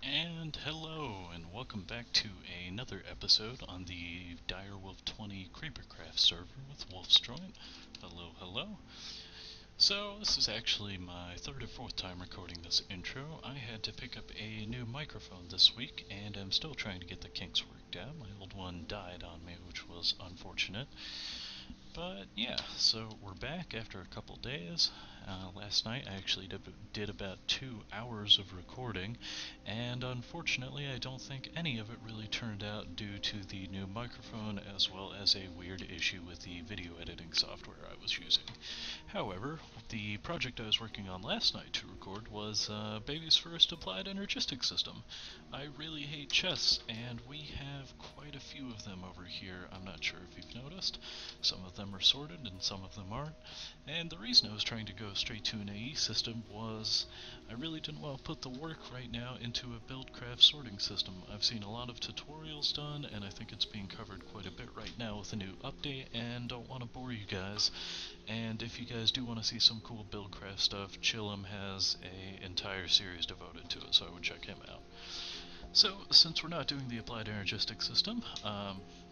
And hello, and welcome back to another episode on the Direwolf20 CreeperCraft server with Wolfsjoint. Hello, hello. So, this is actually my third or fourth time recording this intro. I had to pick up a new microphone this week, and I'm still trying to get the kinks worked out. My old one died on me, which was unfortunate. But yeah, so we're back after a couple days. Last night I actually did about 2 hours of recording, and unfortunately I don't think any of it really turned out due to the new microphone as well as a weird issue with the video editing software I was using. However, the project I was working on last night to record was Baby's first applied energistic system. I really hate chests, and we have quite a few of them over here. I'm not sure if you've noticed. Some of them are sorted and some of them aren't. And the reason I was trying to go straight to an AE system was I really didn't want to put the work right now into a BuildCraft sorting system. I've seen a lot of tutorials done, and I think it's being covered quite a bit right now with a new update, and don't want to bore you guys. And if you guys do want to see some cool BuildCraft stuff, Chillum has an entire series devoted to it, so I would check him out. So, since we're not doing the applied energistic system,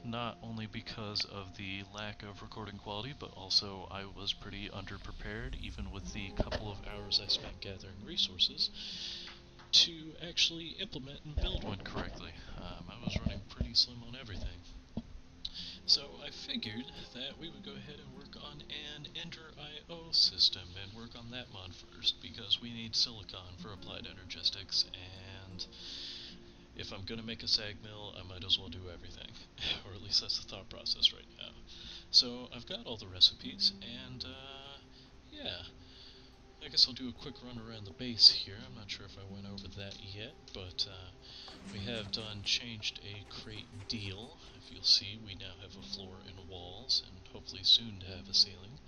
not only because of the lack of recording quality, but also I was pretty underprepared, even with the couple of hours I spent gathering resources, to actually implement and build one correctly. I was running pretty slim on everything. So I figured that we would go ahead and work on an Ender IO system and work on that mod first, because we need silicon for applied energistics, and if I'm gonna make a Sag Mill, I might as well do everything. Or at least that's the thought process right now. So I've got all the recipes, and yeah. I guess I'll do a quick run around the base here. I'm not sure if I went over that yet, but we have changed a crate deal. If you'll see, we now have a floor and walls, and hopefully soon to have a ceiling.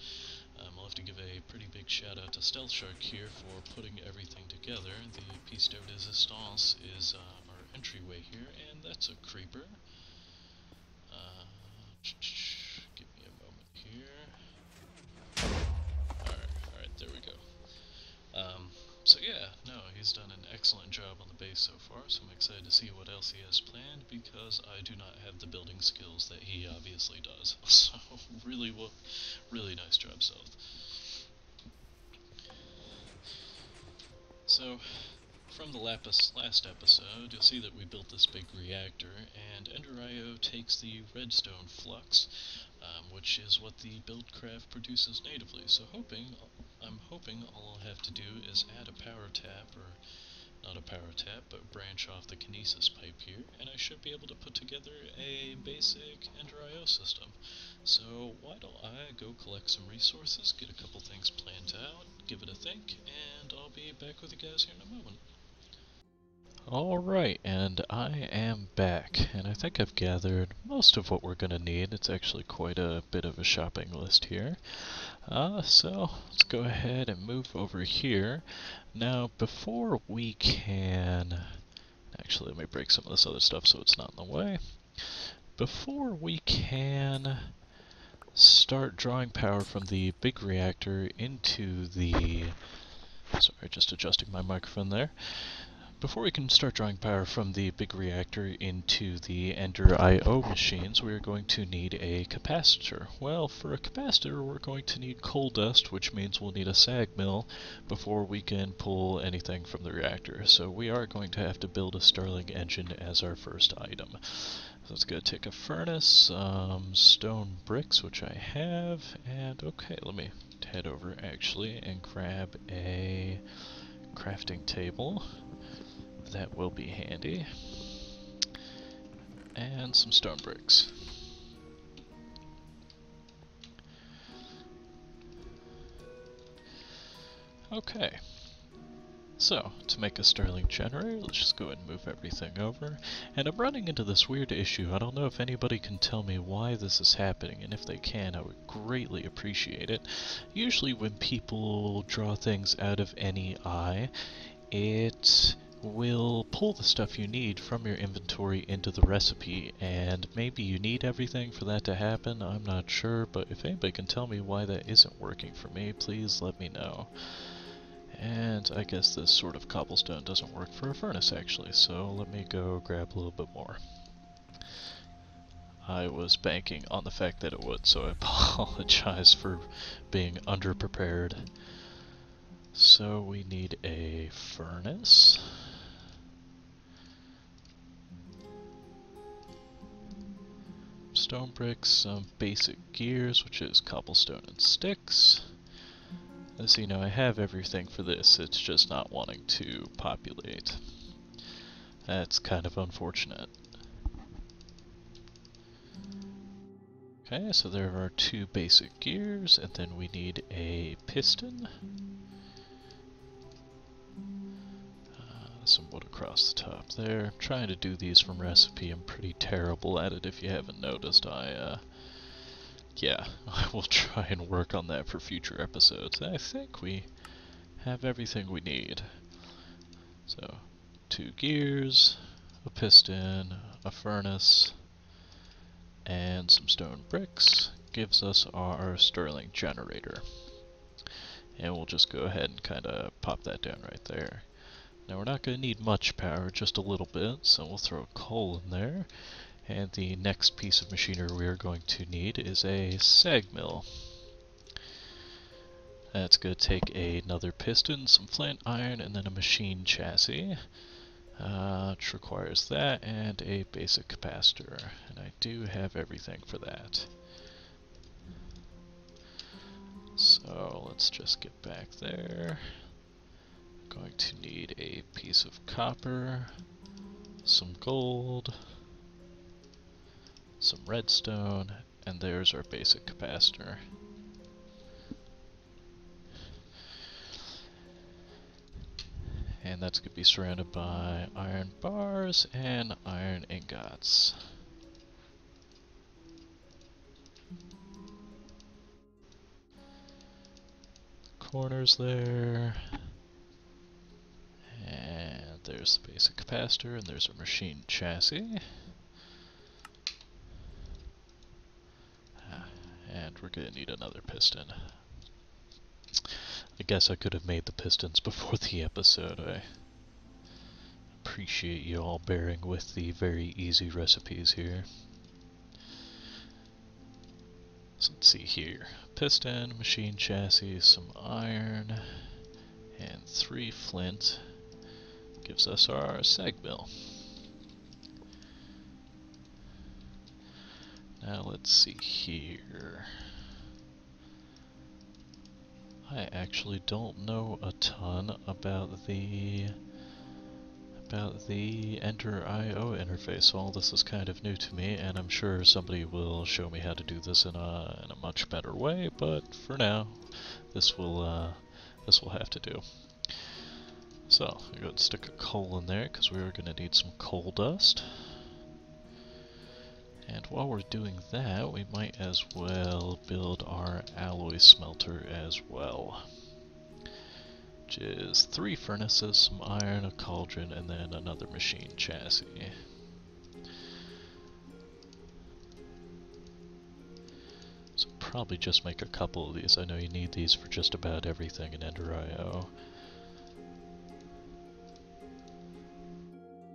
I'll have to give a pretty big shout out to StealhShark here for putting everything together. The piece de resistance is our entryway here, and that's a creeper. Give me a moment here. Alright, there we go. So yeah, no, he's done an excellent job on the base so far, so I'm excited to see what else he has planned, because I do not have the building skills that he obviously does. So, really nice job, Stealth. So, from the last episode, you'll see that we built this big reactor, and Ender IO takes the redstone flux, which is what the BuildCraft produces natively. So I'm hoping all I'll have to do is add a power tap, or not a power tap, but branch off the kinesis pipe here, and I should be able to put together a basic Ender IO system. So why don't I go collect some resources, get a couple things planned out, give it a think, and I'll be back with you guys here in a moment. Alright, and I am back, and I think I've gathered most of what we're going to need. It's actually quite a bit of a shopping list here. So let's go ahead and move over here. Now, before we can... Actually, let me break some of this other stuff so it's not in the way. Before we can start drawing power from the big reactor into the... Sorry, just adjusting my microphone there. Before we can start drawing power from the big reactor into the Ender IO machines, we are going to need a capacitor. Well, for a capacitor, we're going to need coal dust, which means we'll need a sag mill before we can pull anything from the reactor. So we are going to have to build a Stirling Engine as our first item. So it's going to take a furnace, some stone bricks, which I have, and okay, let me head over actually and grab a crafting table. That will be handy. And some stone bricks. Okay. So, to make a Stirling generator, let's just go ahead and move everything over. And I'm running into this weird issue. I don't know if anybody can tell me why this is happening, and if they can, I would greatly appreciate it. Usually when people draw things out of any eye, it will pull the stuff you need from your inventory into the recipe, and maybe you need everything for that to happen, I'm not sure, but if anybody can tell me why that isn't working for me, please let me know. And I guess this sort of cobblestone doesn't work for a furnace actually, so let me go grab a little bit more. I was banking on the fact that it would, so I apologize for being underprepared. So we need a furnace. Stone bricks, some basic gears, which is cobblestone and sticks. As you know, I have everything for this, it's just not wanting to populate. That's kind of unfortunate. Okay, so there are 2 basic gears, and then we need a piston. Some wood across the top there. I'm trying to do these from recipe. I'm pretty terrible at it if you haven't noticed. Yeah, I will try and work on that for future episodes. I think we have everything we need. So, 2 gears, a piston, a furnace, and some stone bricks gives us our Stirling generator. And we'll just go ahead and kind of pop that down right there. Now we're not going to need much power, just a little bit, so we'll throw coal in there. And the next piece of machinery we are going to need is a Sag Mill. That's going to take another piston, some flint iron, and then a machine chassis. Which requires that and a basic capacitor. And I do have everything for that. So let's just get back there. Going to need a piece of copper, some gold, some redstone, and there's our basic capacitor. And that's going to be surrounded by iron bars and iron ingots. Corners there. And there's the basic capacitor, and there's our machine chassis. And we're going to need another piston. I guess I could have made the pistons before the episode. I appreciate you all bearing with the very easy recipes here. So let's see here. Piston, machine chassis, some iron, and 3 flint. Gives us our Sag Mill. Now let's see here. I actually don't know a ton about the Enter IO interface. So all this is kind of new to me, and I'm sure somebody will show me how to do this in a much better way. But for now, this will have to do. So I'm going to stick a coal in there because we are going to need some coal dust. And while we're doing that, we might as well build our alloy smelter as well. Which is 3 furnaces, some iron, a cauldron, and then another machine chassis. So probably just make a couple of these. I know you need these for just about everything in Ender IO.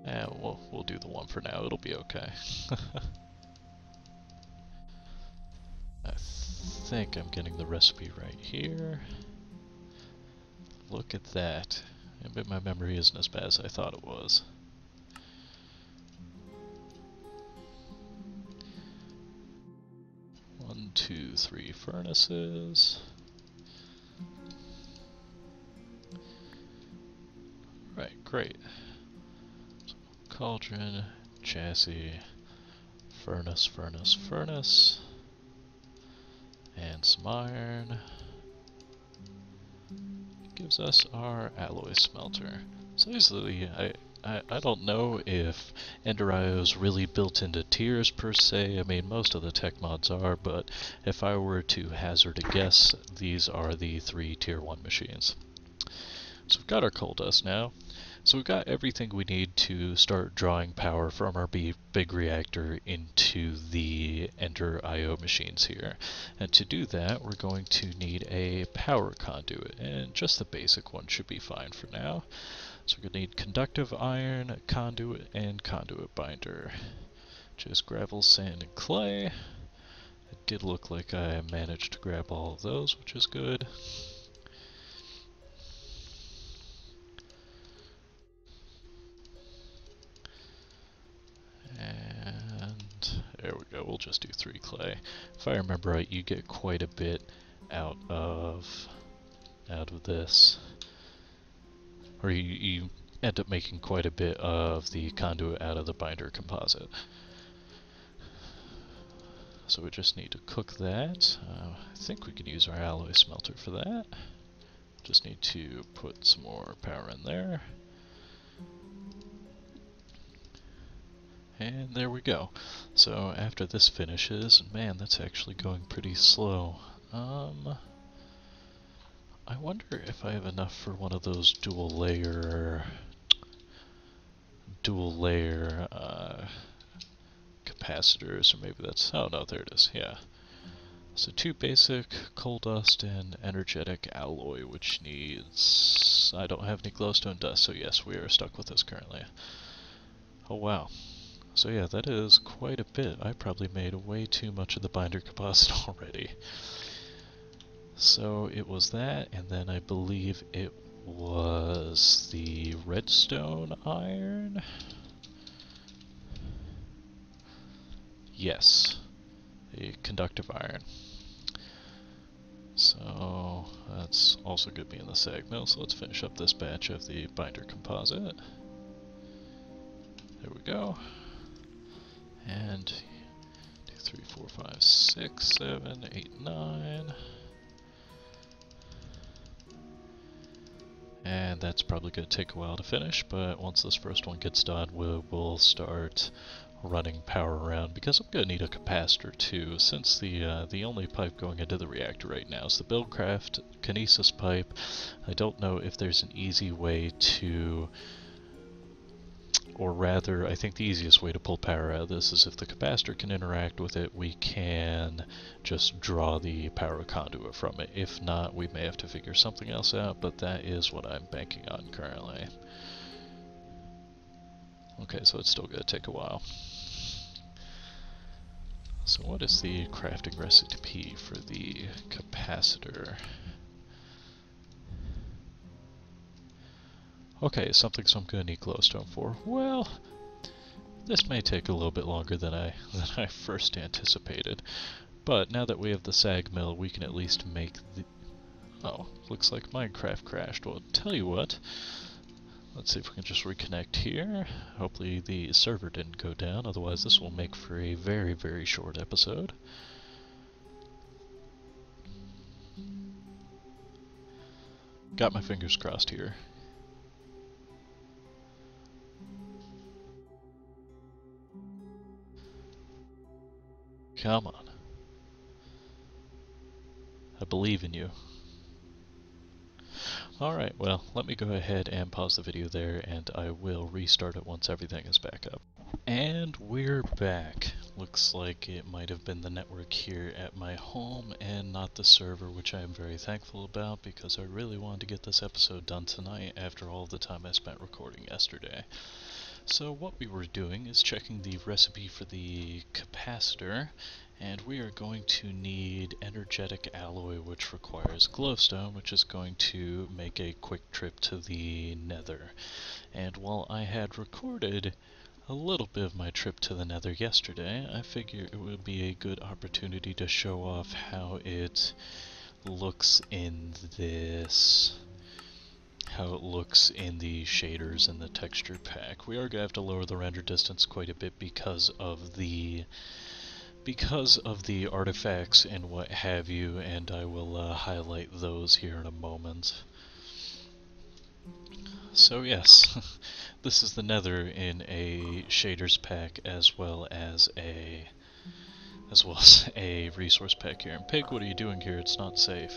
Yeah, we'll do the one for now, it'll be okay. I think I'm getting the recipe right here. Look at that. Maybe my memory isn't as bad as I thought it was. One, 2, 3 furnaces. Right, great. So, cauldron, chassis, furnace, furnace, furnace, and some iron. Gives us our alloy smelter. So basically, I don't know if Ender IO is really built into tiers per se. I mean, most of the tech mods are, but if I were to hazard a guess, these are the 3 tier 1 machines. So we've got our coal dust now. So we've got everything we need to start drawing power from our big reactor into the Ender IO machines here. And to do that, we're going to need a power conduit, and just the basic one should be fine for now. So we're going to need conductive iron, conduit, and conduit binder. Just gravel, sand, and clay. It did look like I managed to grab all of those, which is good. And there we go, we'll just do 3 clay. If I remember right, you get quite a bit out of this. Or you end up making quite a bit of the conduit out of the binder composite. So we just need to cook that. I think we can use our alloy smelter for that. Just need to put some more power in there. And there we go. So after this finishes, man, that's actually going pretty slow. I wonder if I have enough for one of those dual layer capacitors, or maybe that's, oh no, there it is, yeah. So 2 basic, coal dust, and energetic alloy, which needs, I don't have any glowstone dust, so yes, we are stuck with this currently. Oh wow. So yeah, that is quite a bit. I probably made way too much of the binder composite already. So it was that, and then I believe it was the redstone iron? Yes, the conductive iron. So that's also going to be in the Sag Mill, so let's finish up this batch of the binder composite. There we go. And 2, 3, 4, 5, 6, 7, 8, 9. And that's probably going to take a while to finish, but once this first one gets done, we'll start running power around, because I'm going to need a capacitor too, since the only pipe going into the reactor right now is the Buildcraft Kinesis pipe. I don't know if there's an easy way to, or rather, I think the easiest way to pull power out of this is if the capacitor can interact with it, we can just draw the power conduit from it. If not, we may have to figure something else out, but that is what I'm banking on currently. Okay, so it's still going to take a while. So what is the crafting recipe for the capacitor? Okay, something I'm going to need glowstone for. Well, this may take a little bit longer than I first anticipated. But now that we have the Sag Mill, we can at least make the... Oh, looks like Minecraft crashed. Well, tell you what. Let's see if we can just reconnect here. Hopefully the server didn't go down, otherwise this will make for a very, very short episode. Got my fingers crossed here. Come on. I believe in you. Alright, well, let me go ahead and pause the video there, and I will restart it once everything is back up. And we're back. Looks like it might have been the network here at my home and not the server, which I am very thankful about, because I really wanted to get this episode done tonight after all the time I spent recording yesterday. So what we were doing is checking the recipe for the capacitor, and we are going to need energetic alloy, which requires glowstone, which is going to make a quick trip to the nether. And while I had recorded a little bit of my trip to the nether yesterday, I figure it would be a good opportunity to show off how it looks in this... how it looks in the shaders and the texture pack. We are going to have to lower the render distance quite a bit because of the artifacts and what have you, and I will highlight those here in a moment. So yes, this is the nether in a shaders pack as well as a resource pack here. And Pig, what are you doing here? It's not safe.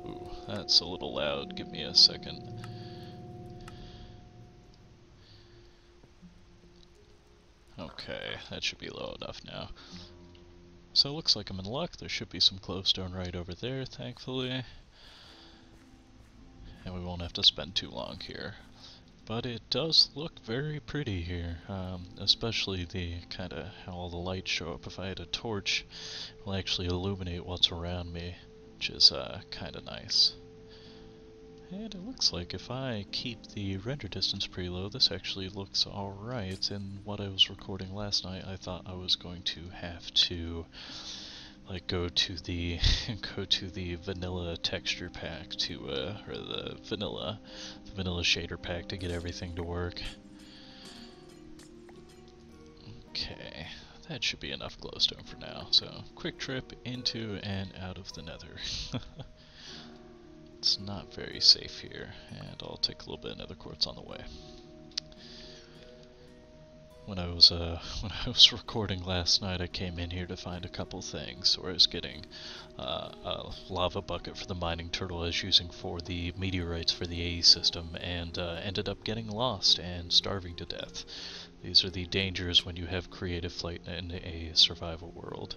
Ooh, that's a little loud. Give me a second. Okay, that should be low enough now. So it looks like I'm in luck. There should be some glowstone right over there, thankfully. And we won't have to spend too long here. But it does look very pretty here, especially the kind of how all the lights show up. If I had a torch, it will actually illuminate what's around me, which is kind of nice. And it looks like if I keep the render distance pretty low, this actually looks alright. In what I was recording last night, I thought I was going to have to like go to the vanilla texture pack to or the vanilla shader pack to get everything to work. Okay, that should be enough glowstone for now. So quick trip into and out of the nether. It's not very safe here, and I'll take a little bit of nether quartz on the way. When I was recording last night, I came in here to find a couple things. So I was getting a lava bucket for the mining turtle I was using for the meteorites for the AE system, and ended up getting lost and starving to death. These are the dangers when you have creative flight in a survival world.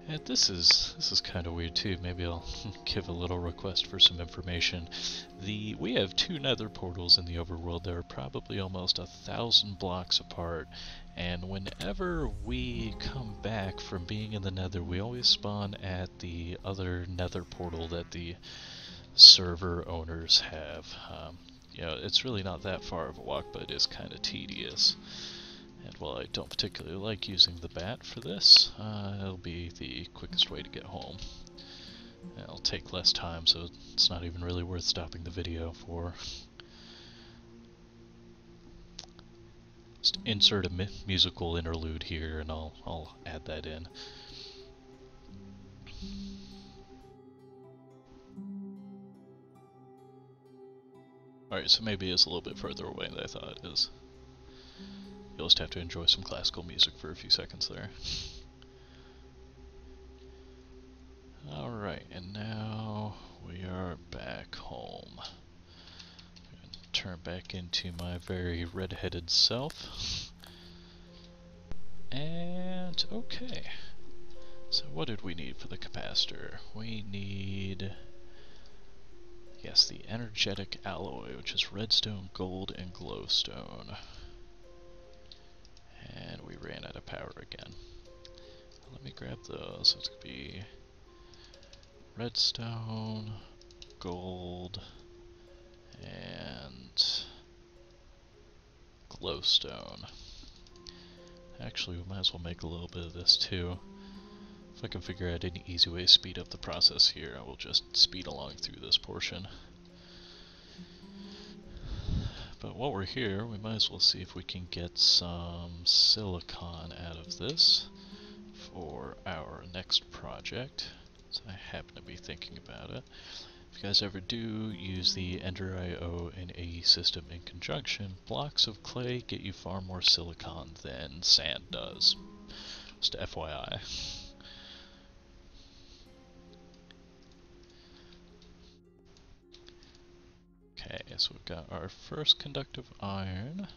And this is kind of weird too. Maybe I'll give a little request for some information. We have 2 nether portals in the overworld. They're probably almost 1,000 blocks apart, and whenever we come back from being in the nether, we always spawn at the other nether portal that the server owners have. You know, it's really not that far of a walk, but it is kind of tedious. And while I don't particularly like using the bat for this, it'll be the quickest way to get home. It'll take less time, so it's not even really worth stopping the video for. Just insert a musical interlude here, and I'll add that in. Alright, so maybe it's a little bit further away than I thought it is. You'll just have to enjoy some classical music for a few seconds there. Alright, and now we are back home. I'm going to turn back into my very red-headed self. And, okay. So what did we need for the capacitor? We need, yes, the energetic alloy, which is redstone, gold, and glowstone. And we ran out of power again. Let me grab those. It's going to be redstone, gold, and glowstone. Actually, we might as well make a little bit of this too. If I can figure out any easy way to speed up the process here, I will just speed along through this portion. But while we're here, we might as well see if we can get some silicon out of this for our next project. So I happen to be thinking about it. If you guys ever do use the Ender IO and AE system in conjunction, blocks of clay get you far more silicon than sand does. Just FYI. Okay, so we've got our first conductive iron.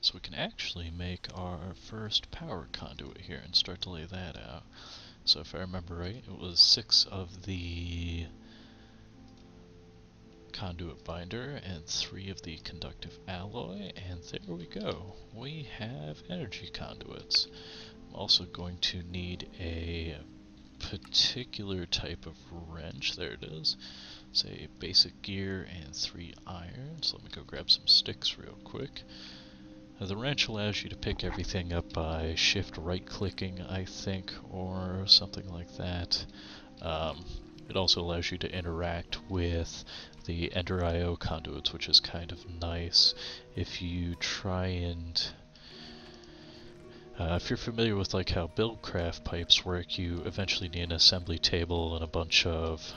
So we can actually make our first power conduit here and start to lay that out. So if I remember right, it was 6 of the conduit binder and 3 of the conductive alloy, and there we go. We have energy conduits. I'm also going to need a particular type of wrench. There it is. It's a basic gear and 3 iron. So let me go grab some sticks real quick. The wrench allows you to pick everything up by shift right clicking, I think, or something like that. It also allows you to interact with the Ender IO conduits, which is kind of nice. If you try and if you're familiar with like how Buildcraft pipes work, you eventually need an assembly table and a bunch of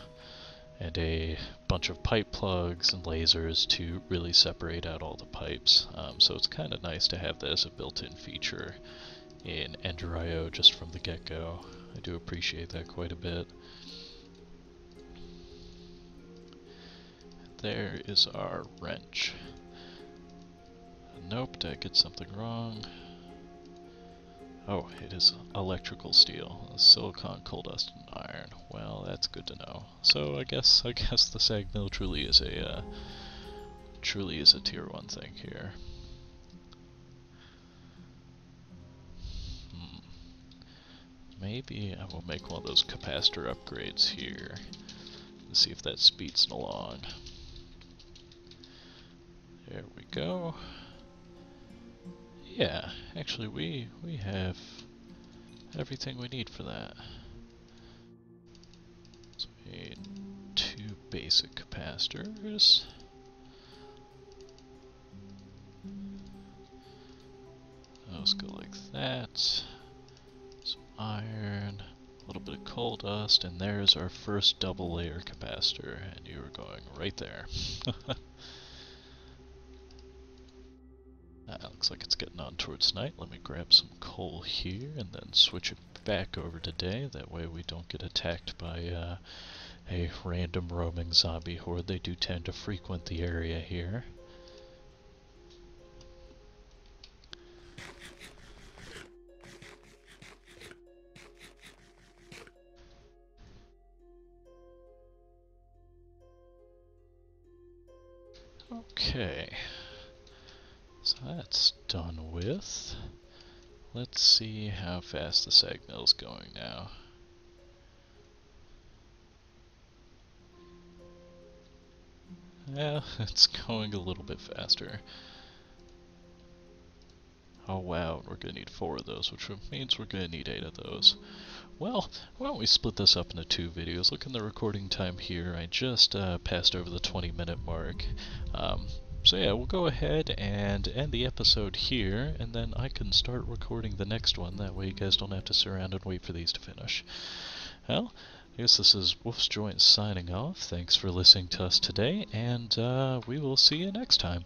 pipe plugs and lasers to really separate out all the pipes. So it's kind of nice to have that as a built-in feature in Ender IO just from the get-go. I do appreciate that quite a bit. there is our wrench. Nope, did I get something wrong? Oh, it is electrical steel, silicon, coal dust, and iron. Well, that's good to know. So I guess the Sag Mill truly is a tier 1 thing here. Maybe I will make one of those capacitor upgrades here and see if that speeds it along. There we go. Yeah, actually we have everything we need for that. So we need 2 basic capacitors. Those go like that. Some iron, a little bit of coal dust, and there's our first double layer capacitor, and you are going right there. Looks like it's getting on towards night. Let me grab some coal here and then switch it back over to day. That way we don't get attacked by a random roaming zombie horde. They do tend to frequent the area here. Okay. So that's done with. Let's see how fast the Sag Mill's going now. Yeah, it's going a little bit faster. Oh wow, we're going to need 4 of those, which means we're going to need 8 of those. Well, why don't we split this up into 2 videos. Look in the recording time here. I just passed over the 20-minute mark. So yeah, we'll go ahead and end the episode here, and then I can start recording the next one. That way you guys don't have to sit around and wait for these to finish. Well, I guess this is Wolf's Joint signing off. Thanks for listening to us today, and we will see you next time.